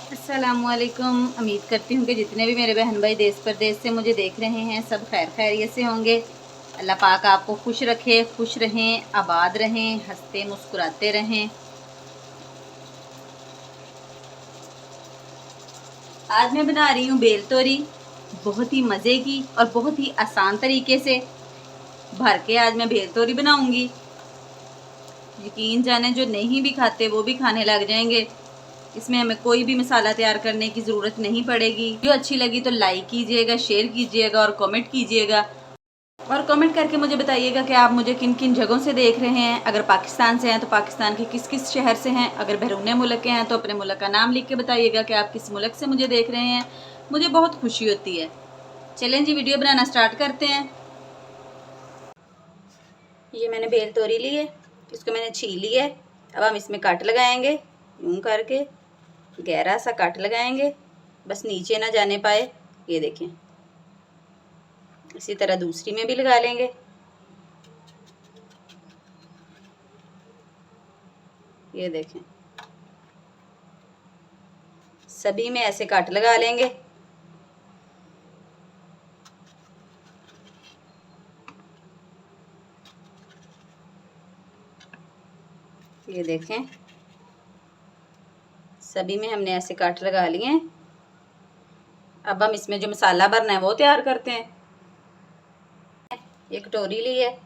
अस्सलामुअलैकुम। उम्मीद करती हूँ कि जितने भी मेरे बहन भाई देश प्रदेश से मुझे देख रहे हैं सब खैर खैरियत से होंगे। अल्लाह पाक आपको खुश रखे, खुश रहें, आबाद रहें, हंसते मुस्कुराते रहें। आज मैं बना रही हूँ बेल तोरी, बहुत ही मज़े की और बहुत ही आसान तरीके से भर के आज मैं बेल तोरी बनाऊँगी। यकीन जाने जो नहीं भी खाते वो भी खाने लग जाएंगे। इसमें हमें कोई भी मसाला तैयार करने की ज़रूरत नहीं पड़ेगी। वीडियो अच्छी लगी तो लाइक कीजिएगा, शेयर कीजिएगा और कमेंट कीजिएगा। और कमेंट करके मुझे बताइएगा कि आप मुझे किन किन जगहों से देख रहे हैं। अगर पाकिस्तान से हैं तो पाकिस्तान के किस किस शहर से हैं। अगर बैरून मुल्क के हैं तो अपने मुल्क का नाम लिख के बताइएगा कि आप किस मुल्क से मुझे देख रहे हैं। मुझे बहुत खुशी होती है। चलें जी, वीडियो बनाना स्टार्ट करते हैं। ये मैंने बेल तोरी ली है, इसको मैंने छील लिया है। अब हम इसमें कट लगाएंगे, यूँ करके गहरा सा कट लगाएंगे, बस नीचे ना जाने पाए। ये देखें, इसी तरह दूसरी में भी लगा लेंगे। ये देखें, सभी में ऐसे कट लगा लेंगे। ये देखें, सभी में हमने ऐसे कट लगा लिए हैं। अब हम इसमें जो मसाला भरना है वो तैयार करते हैं। एक कटोरी ली है,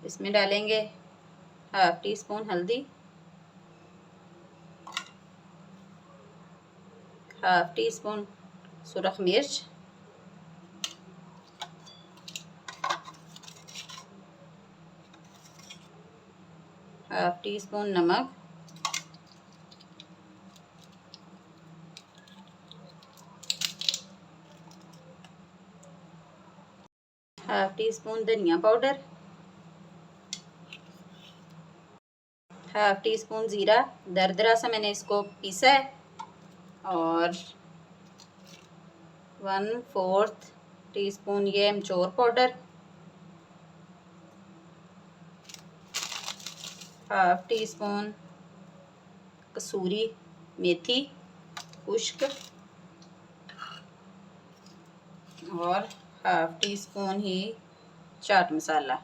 इसमें डालेंगे हाफ टी स्पून हल्दी, हाफ टी स्पून सुरख मिर्च, हाफ टी स्पून नमक, हाफ टी स्पून धनिया पाउडर, हाफ टी स्पून ज़ीरा। दरदरा सा मैंने इसको पीसा है। और 1/4 टीस्पून ये अमचूर पाउडर, हाफ टी स्पून कसूरी मेथी खुश्क, और हाफ टी स्पून ही चाट मसाला।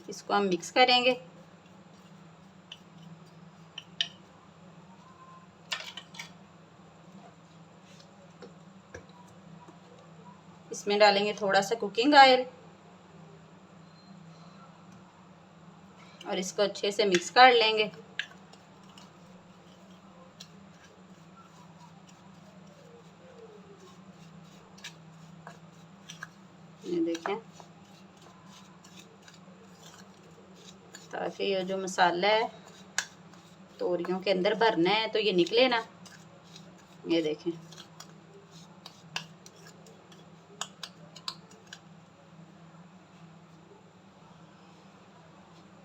इसको हम मिक्स करेंगे। इसमें डालेंगे थोड़ा सा कुकिंग ऑयल और इसको अच्छे से मिक्स कर लेंगे। ये देखें, ताकि ये जो मसाला है तोरियों के अंदर भरना है तो ये निकले ना। ये देखें,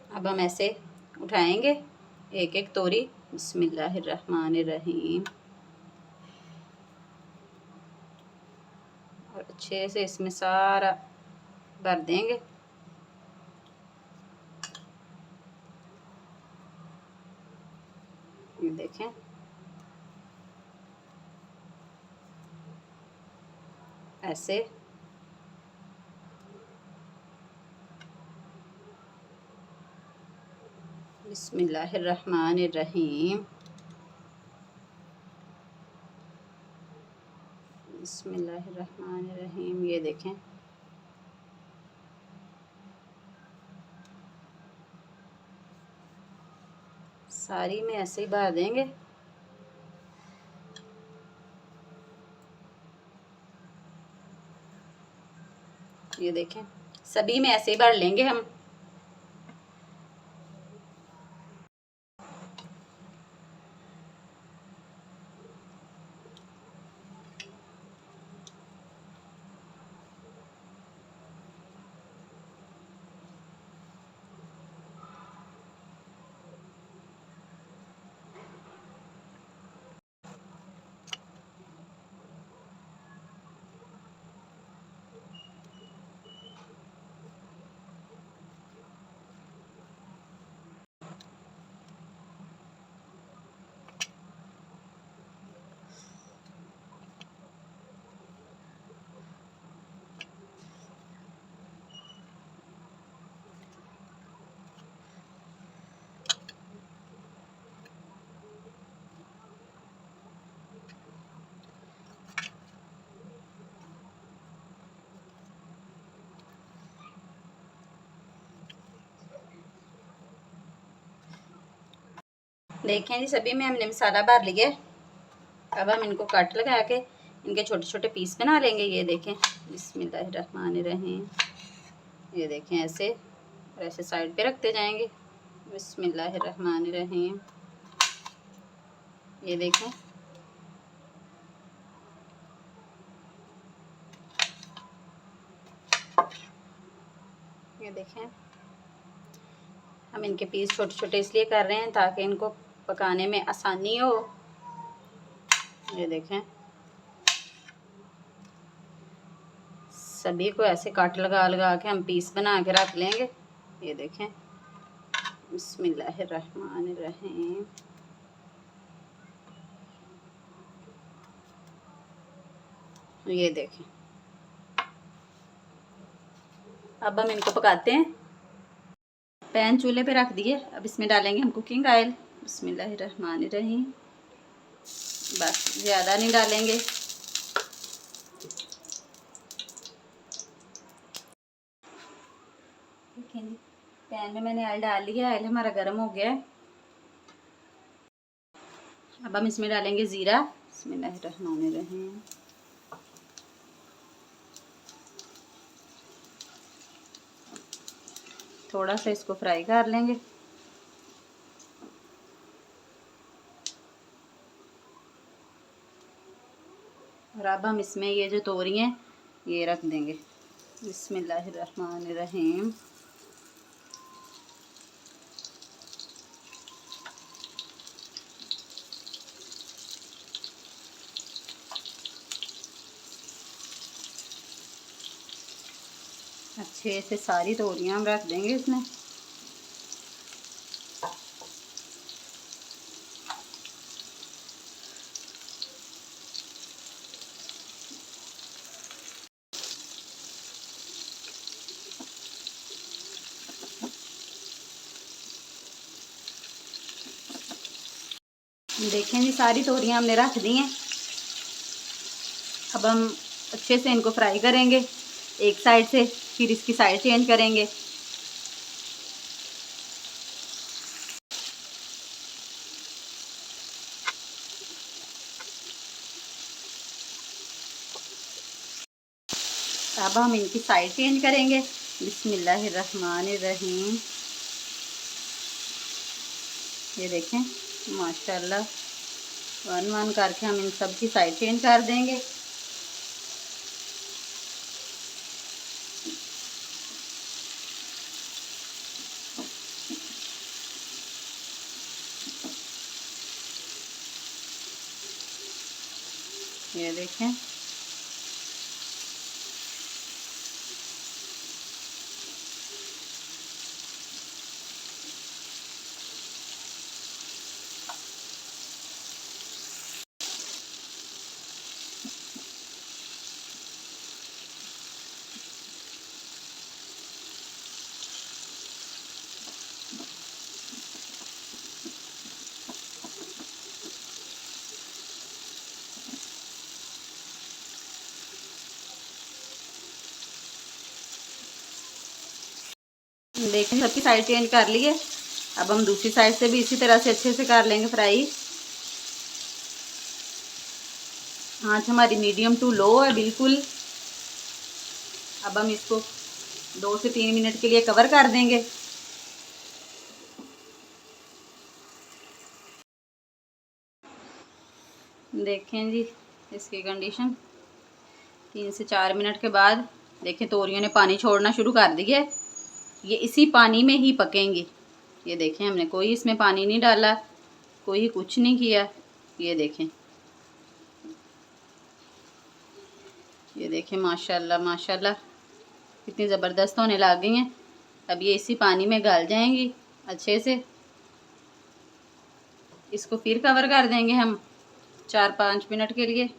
अब हम ऐसे उठाएंगे एक एक तोरी। बिस्मिल्लाहिर्रहमानिर्रहीम। और अच्छे से इसमें सारा भर देंगे। ये देखें, ऐसे बिस्मिल्लाहिर्रहमानिर्रहीम, बिस्मिल्लाहिर्रहमानिर्रहीम। ये देखें, सारी में ऐसे ही भर देंगे। ये देखें, सभी में ऐसे ही भर लेंगे हम। देखें जी, सभी में हमने मसाला भर लिया। अब हम इनको कट लगा के इनके छोटे छोटे पीस बना लेंगे। ये देखें, बिस्मिल्लाहिर्रहमानिर्रहीम। ये देखें ऐसे, और ऐसे साइड पे रखते जाएंगे। बिस्मिल्लाहिर्रहमानिर्रहीम। ये देखें, ये देखें, हम इनके पीस छोटे छोटे इसलिए कर रहे हैं ताकि इनको पकाने में आसानी हो। ये देखें, सभी को ऐसे काट लगा लगा के हम पीस बना के रख लेंगे। ये देखें, बिस्मिल्लाहिर्रहमानिर्रहीम। ये देखें, अब हम इनको पकाते हैं। पैन चूल्हे पे रख दिए। अब इसमें डालेंगे हम कुकिंग ऑयल। बिस्मिल्लाहिर्रहमानिर्रहीम। बस ज़्यादा नहीं डालेंगे। देखें जी, पैन में मैंने ऑयल डाल लिया। ऑयल हमारा गर्म हो गया है। अब हम इसमें डालेंगे ज़ीरा। बिस्मिल्लाहिर्रहमानिर्रहीम। थोड़ा सा इसको फ्राई कर लेंगे। और अब हम इसमें ये जो तोरी हैं ये रख देंगे। बिस्मिल्लाहिर्रहमानिर्रहीम। अच्छे से सारी तोरियां हम रख देंगे इसमें। देखें जी, सारी तोरियां हमने रख दी हैं। अब हम अच्छे से इनको फ्राई करेंगे एक साइड से, फिर इसकी साइड चेंज करेंगे। अब हम इनकी साइड चेंज करेंगे। बिस्मिल्लाहिर्रहमानिर्रहीम। ये देखें, माशाल्लाह, वन वन करके हम इन सब की साइड चेंज कर देंगे। ये देखें, देखें सबकी साइड चेंज कर लिए। अब हम दूसरी साइड से भी इसी तरह से अच्छे से कर लेंगे फ्राई। आँच हमारी मीडियम टू लो है बिल्कुल। अब हम इसको 2 से 3 मिनट के लिए कवर कर देंगे। देखें जी इसकी कंडीशन, 3 से 4 मिनट के बाद देखें तोरियों ने पानी छोड़ना शुरू कर दिया है। ये इसी पानी में ही पकेंगी। ये देखें, हमने कोई इसमें पानी नहीं डाला, कोई कुछ नहीं किया। ये देखें, ये देखें, माशाल्लाह माशाल्लाह कितनी ज़बरदस्त होने लग गई हैं। अब ये इसी पानी में गल जाएंगी अच्छे से। इसको फिर कवर कर देंगे हम 4-5 मिनट के लिए।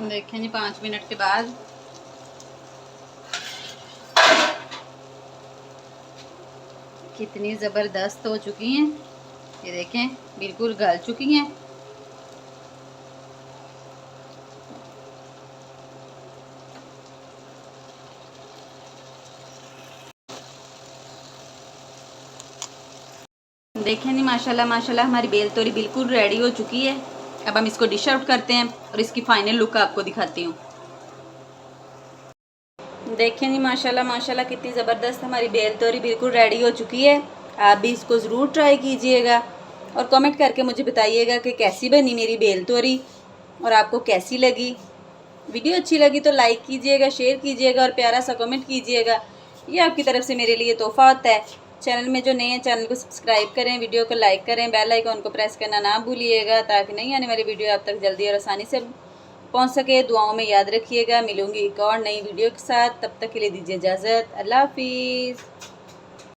देखें जी 5 मिनट के बाद कितनी ज़बरदस्त हो चुकी हैं। ये देखें, बिल्कुल गल चुकी हैं। देखें जी माशाल्लाह माशाल्लाह हमारी बेल तोरी बिल्कुल रेडी हो चुकी है। अब हम इसको डिश आउट करते हैं और इसकी फाइनल लुक आपको दिखाती हूँ। देखें जी माशाल्लाह माशाल्लाह कितनी ज़बरदस्त हमारी बेल तोरी बिल्कुल रेडी हो चुकी है। आप भी इसको ज़रूर ट्राई कीजिएगा और कमेंट करके मुझे बताइएगा कि कैसी बनी मेरी बेल तोरी और आपको कैसी लगी। वीडियो अच्छी लगी तो लाइक कीजिएगा, शेयर कीजिएगा और प्यारा सा कमेंट कीजिएगा। ये आपकी तरफ से मेरे लिए तोहफ़ा होता है। चैनल में जो नए हैं चैनल को सब्सक्राइब करें, वीडियो को लाइक करें, बेल आइकन को प्रेस करना ना भूलिएगा ताकि नई आने वाली वीडियो आप तक जल्दी और आसानी से पहुंच सके। दुआओं में याद रखिएगा। मिलूंगी एक और नई वीडियो के साथ, तब तक के लिए दीजिए इजाज़त। अल्लाह हाफिज़।